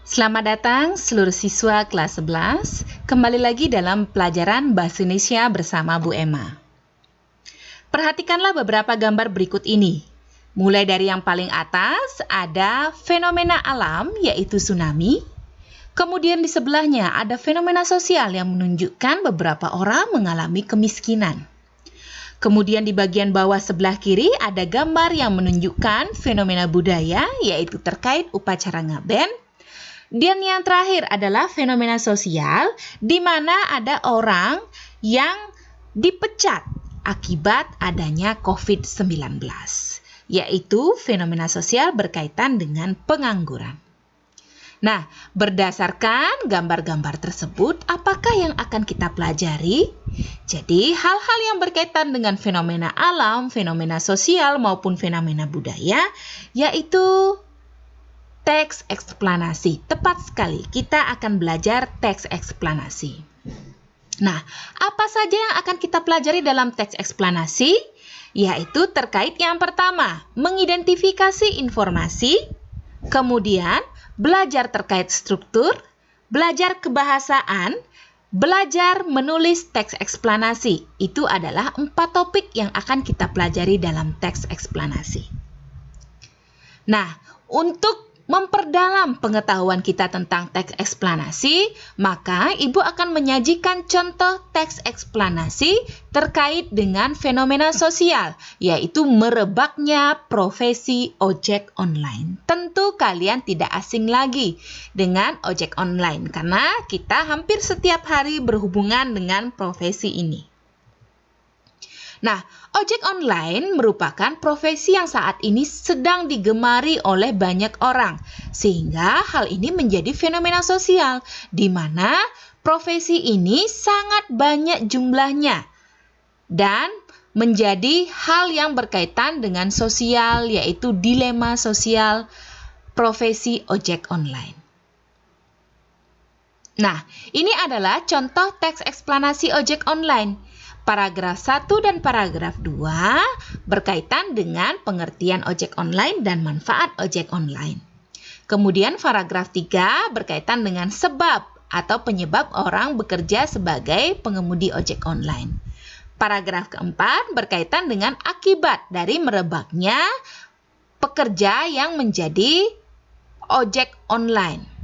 Selamat datang seluruh siswa kelas 11, kembali lagi dalam pelajaran Bahasa Indonesia bersama Bu Emma. Perhatikanlah beberapa gambar berikut ini. Mulai dari yang paling atas ada fenomena alam yaitu tsunami. Kemudian di sebelahnya ada fenomena sosial yang menunjukkan beberapa orang mengalami kemiskinan. Kemudian di bagian bawah sebelah kiri ada gambar yang menunjukkan fenomena budaya yaitu terkait upacara ngaben. Dan yang terakhir adalah fenomena sosial di mana ada orang yang dipecat akibat adanya COVID-19, yaitu fenomena sosial berkaitan dengan pengangguran. Nah, berdasarkan gambar-gambar tersebut, apakah yang akan kita pelajari? Jadi, hal-hal yang berkaitan dengan fenomena alam, fenomena sosial, maupun fenomena budaya, yaitu teks eksplanasi. Tepat sekali, kita akan belajar teks eksplanasi. Nah, apa saja yang akan kita pelajari dalam teks eksplanasi? Yaitu terkait yang pertama, mengidentifikasi informasi, kemudian belajar terkait struktur, belajar kebahasaan, belajar menulis teks eksplanasi. Itu adalah 4 topik yang akan kita pelajari dalam teks eksplanasi. Nah, untuk memperdalam pengetahuan kita tentang teks eksplanasi, maka Ibu akan menyajikan contoh teks eksplanasi terkait dengan fenomena sosial, yaitu merebaknya profesi ojek online. Tentu kalian tidak asing lagi dengan ojek online, karena kita hampir setiap hari berhubungan dengan profesi ini. Nah, ojek online merupakan profesi yang saat ini sedang digemari oleh banyak orang, sehingga hal ini menjadi fenomena sosial, di mana profesi ini sangat banyak jumlahnya dan menjadi hal yang berkaitan dengan sosial, yaitu dilema sosial profesi ojek online. Nah, ini adalah contoh teks eksplanasi ojek online. Paragraf 1 dan paragraf 2 berkaitan dengan pengertian ojek online dan manfaat ojek online. Kemudian paragraf 3 berkaitan dengan sebab atau penyebab orang bekerja sebagai pengemudi ojek online. Paragraf keempat berkaitan dengan akibat dari merebaknya pekerja yang menjadi ojek online.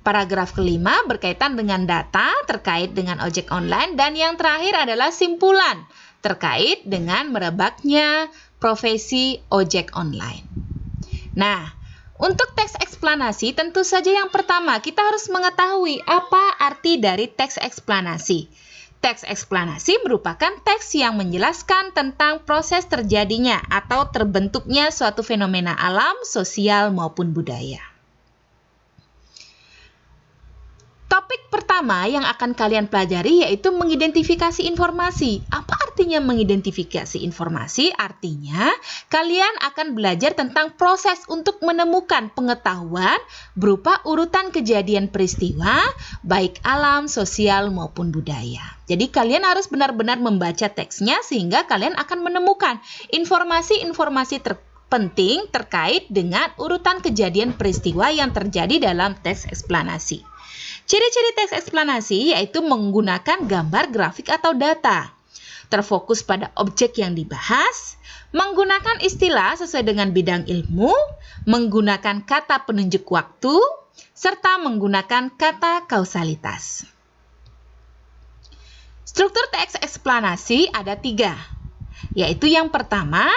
Paragraf kelima berkaitan dengan data terkait dengan ojek online, dan yang terakhir adalah simpulan terkait dengan merebaknya profesi ojek online. Nah, untuk teks eksplanasi tentu saja yang pertama kita harus mengetahui apa arti dari teks eksplanasi. Teks eksplanasi merupakan teks yang menjelaskan tentang proses terjadinya atau terbentuknya suatu fenomena alam, sosial maupun budaya. Topik pertama yang akan kalian pelajari yaitu mengidentifikasi informasi. Apa artinya mengidentifikasi informasi? Artinya, kalian akan belajar tentang proses untuk menemukan pengetahuan berupa urutan kejadian peristiwa, baik alam, sosial, maupun budaya. Jadi, kalian harus benar-benar membaca teksnya sehingga kalian akan menemukan informasi-informasi penting terkait dengan urutan kejadian peristiwa yang terjadi dalam teks eksplanasi. Ciri-ciri teks eksplanasi yaitu menggunakan gambar, grafik, atau data, terfokus pada objek yang dibahas, menggunakan istilah sesuai dengan bidang ilmu, menggunakan kata penunjuk waktu, serta menggunakan kata kausalitas. Struktur teks eksplanasi ada 3, yaitu yang pertama,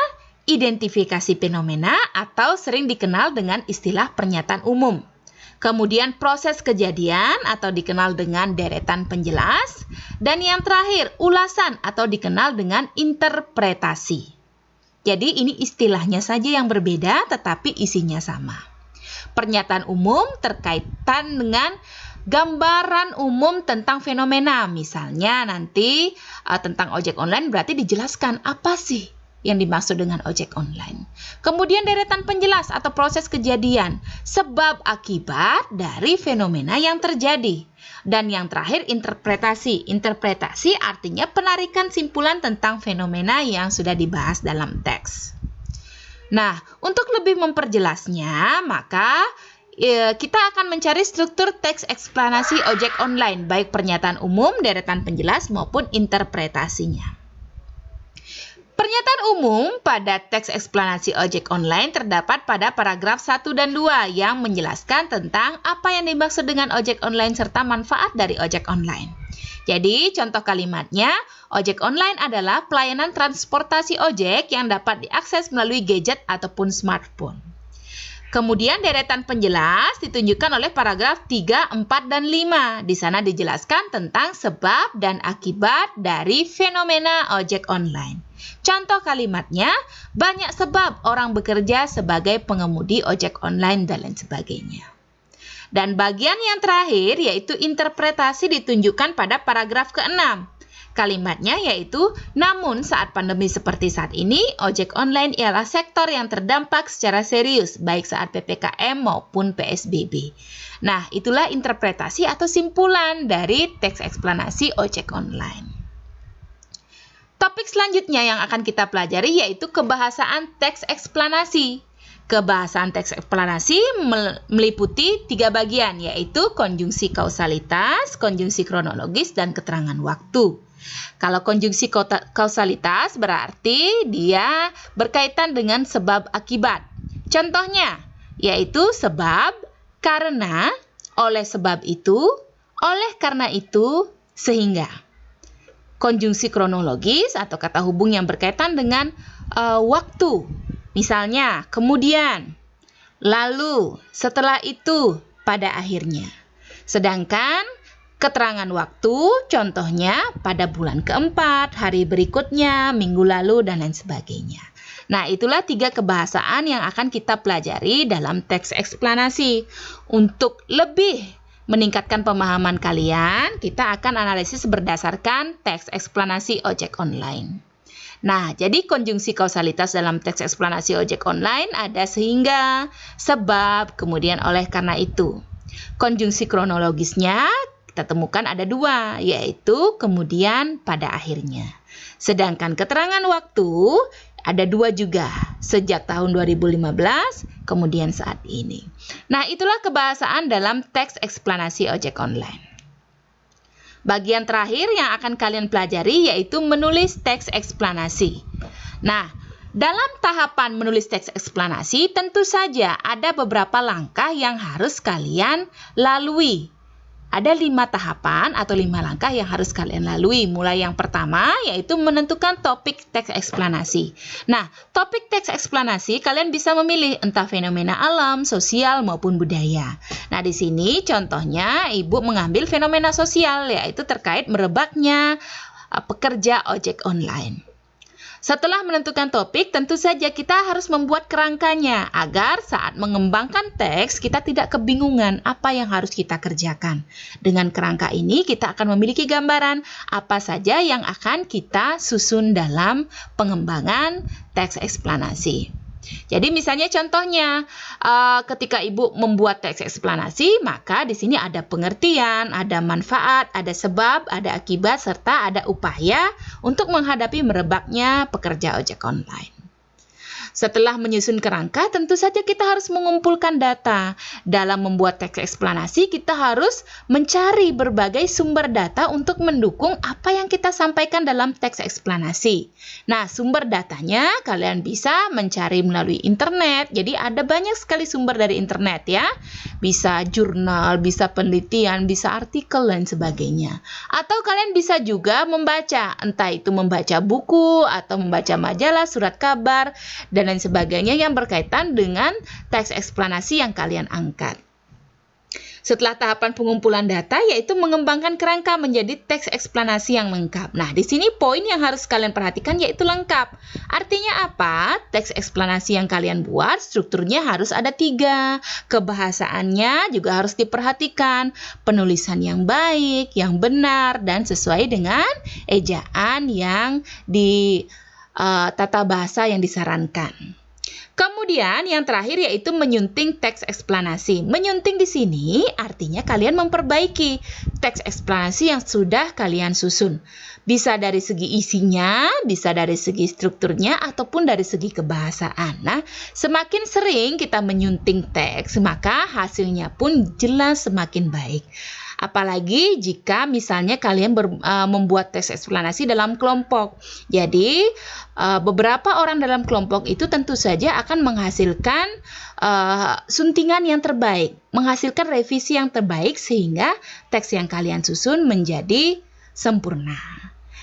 identifikasi fenomena atau sering dikenal dengan istilah pernyataan umum. Kemudian proses kejadian atau dikenal dengan deretan penjelas. Dan yang terakhir, ulasan atau dikenal dengan interpretasi. Jadi ini istilahnya saja yang berbeda tetapi isinya sama. Pernyataan umum terkaitan dengan gambaran umum tentang fenomena. Misalnya nanti tentang ojek online berarti dijelaskan apa sih yang dimaksud dengan ojek online. Kemudian deretan penjelas atau proses kejadian, sebab akibat dari fenomena yang terjadi. Dan yang terakhir interpretasi. Interpretasi artinya penarikan simpulan tentang fenomena yang sudah dibahas dalam teks. Nah, untuk lebih memperjelasnya, maka kita akan mencari struktur teks eksplanasi ojek online, baik pernyataan umum, deretan penjelas, maupun interpretasinya. Pernyataan umum pada teks eksplanasi ojek online terdapat pada paragraf 1 dan 2 yang menjelaskan tentang apa yang dimaksud dengan ojek online serta manfaat dari ojek online. Jadi, contoh kalimatnya, ojek online adalah pelayanan transportasi ojek yang dapat diakses melalui gadget ataupun smartphone. Kemudian deretan penjelas ditunjukkan oleh paragraf 3, 4, dan 5. Di sana dijelaskan tentang sebab dan akibat dari fenomena ojek online. Contoh kalimatnya, banyak sebab orang bekerja sebagai pengemudi ojek online dan lain sebagainya. Dan bagian yang terakhir yaitu interpretasi ditunjukkan pada paragraf ke-6. Kalimatnya yaitu, namun saat pandemi seperti saat ini, ojek online ialah sektor yang terdampak secara serius, baik saat PPKM maupun PSBB. Nah, itulah interpretasi atau simpulan dari teks eksplanasi ojek online. Topik selanjutnya yang akan kita pelajari yaitu kebahasaan teks eksplanasi. Kebahasaan teks eksplanasi meliputi 3 bagian, yaitu konjungsi kausalitas, konjungsi kronologis, dan keterangan waktu. Kalau konjungsi kausalitas berarti dia berkaitan dengan sebab akibat. Contohnya, yaitu sebab, karena, oleh sebab itu, oleh karena itu, sehingga. Konjungsi kronologis atau kata hubung yang berkaitan dengan waktu. Misalnya, kemudian, lalu, setelah itu, pada akhirnya. Sedangkan keterangan waktu, contohnya pada bulan keempat, hari berikutnya, minggu lalu, dan lain sebagainya. Nah, itulah 3 kebahasaan yang akan kita pelajari dalam teks eksplanasi. Untuk lebih meningkatkan pemahaman kalian, kita akan analisis berdasarkan teks eksplanasi ojek online. Nah, jadi konjungsi kausalitas dalam teks eksplanasi ojek online ada sehingga, sebab, kemudian oleh karena itu. Konjungsi kronologisnya kita temukan ada 2, yaitu kemudian pada akhirnya. Sedangkan keterangan waktu ada 2 juga, sejak tahun 2015, kemudian saat ini. Nah, itulah kebahasaan dalam teks eksplanasi ojek online. Bagian terakhir yang akan kalian pelajari yaitu menulis teks eksplanasi. Nah, dalam tahapan menulis teks eksplanasi tentu saja ada beberapa langkah yang harus kalian lalui. Ada 5 tahapan atau 5 langkah yang harus kalian lalui. Mulai yang pertama yaitu menentukan topik teks eksplanasi. Nah, topik teks eksplanasi kalian bisa memilih entah fenomena alam, sosial maupun budaya. Nah, di sini contohnya Ibu mengambil fenomena sosial yaitu terkait merebaknya pekerja ojek online. Setelah menentukan topik, tentu saja kita harus membuat kerangkanya agar saat mengembangkan teks kita tidak kebingungan apa yang harus kita kerjakan. Dengan kerangka ini kita akan memiliki gambaran apa saja yang akan kita susun dalam pengembangan teks eksplanasi. Jadi misalnya contohnya ketika Ibu membuat teks eksplanasi, maka di sini ada pengertian, ada manfaat, ada sebab, ada akibat, serta ada upaya untuk menghadapi merebaknya pekerja ojek online. Setelah menyusun kerangka, tentu saja kita harus mengumpulkan data. Dalam membuat teks eksplanasi, kita harus mencari berbagai sumber data untuk mendukung apa yang kita sampaikan dalam teks eksplanasi. Nah, sumber datanya kalian bisa mencari melalui internet. Jadi ada banyak sekali sumber dari internet ya. Bisa jurnal, bisa penelitian, bisa artikel dan sebagainya. Atau kalian bisa juga membaca, entah itu membaca buku atau membaca majalah, surat kabar, dan lain sebagainya yang berkaitan dengan teks eksplanasi yang kalian angkat. Setelah tahapan pengumpulan data yaitu mengembangkan kerangka menjadi teks eksplanasi yang lengkap. Nah, di sini poin yang harus kalian perhatikan yaitu lengkap. Artinya apa? Teks eksplanasi yang kalian buat strukturnya harus ada 3. Kebahasaannya juga harus diperhatikan. Penulisan yang baik, yang benar, dan sesuai dengan ejaan yang di tata bahasa yang disarankan. Kemudian yang terakhir yaitu menyunting teks eksplanasi. Menyunting di sini artinya kalian memperbaiki teks eksplanasi yang sudah kalian susun. Bisa dari segi isinya, bisa dari segi strukturnya, ataupun dari segi kebahasaan. Nah, semakin sering kita menyunting teks, maka hasilnya pun jelas semakin baik. Apalagi jika misalnya kalian membuat teks eksplanasi dalam kelompok. Jadi, beberapa orang dalam kelompok itu tentu saja akan menghasilkan suntingan yang terbaik, menghasilkan revisi yang terbaik sehingga teks yang kalian susun menjadi sempurna.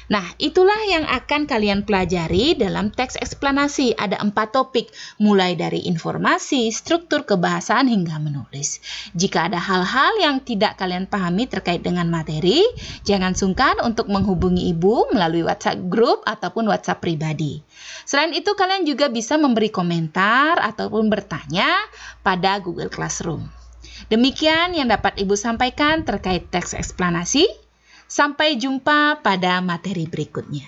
Nah, itulah yang akan kalian pelajari dalam teks eksplanasi. Ada 4 topik, mulai dari informasi, struktur kebahasaan, hingga menulis. Jika ada hal-hal yang tidak kalian pahami terkait dengan materi, jangan sungkan untuk menghubungi Ibu melalui WhatsApp grup ataupun WhatsApp pribadi. Selain itu, kalian juga bisa memberi komentar ataupun bertanya pada Google Classroom. Demikian yang dapat Ibu sampaikan terkait teks eksplanasi. Sampai jumpa pada materi berikutnya.